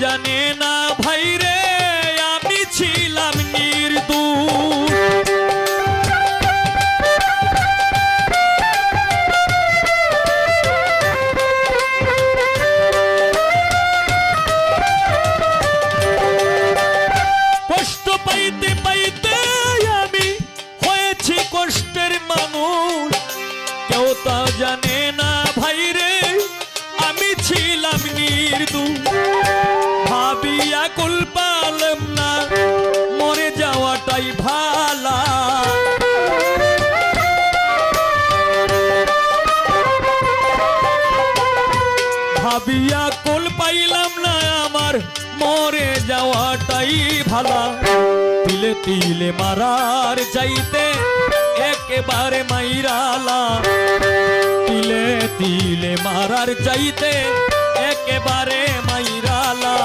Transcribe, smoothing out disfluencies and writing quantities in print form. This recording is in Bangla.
জানে না ভাই রে আমি ছিলাম নির্দোষ। কষ্ট পাইতে পাইতে আমি হয়েছি কষ্টের মানুষ, কেউ তা জানে না ভাই রে আমি ছিলাম নির্দোষ। ভাবিয়া কুল পালাম না মরে যাওয়াটাই ভালা। ভাবিয়া কুল পাইলাম না আমার মরে যাওয়াটাই ভালা। তিলে তিলে মারার চাইতে একেবারে মাইরালা। তিলে তিলে মারার চাইতে একেবারে মাইরালা।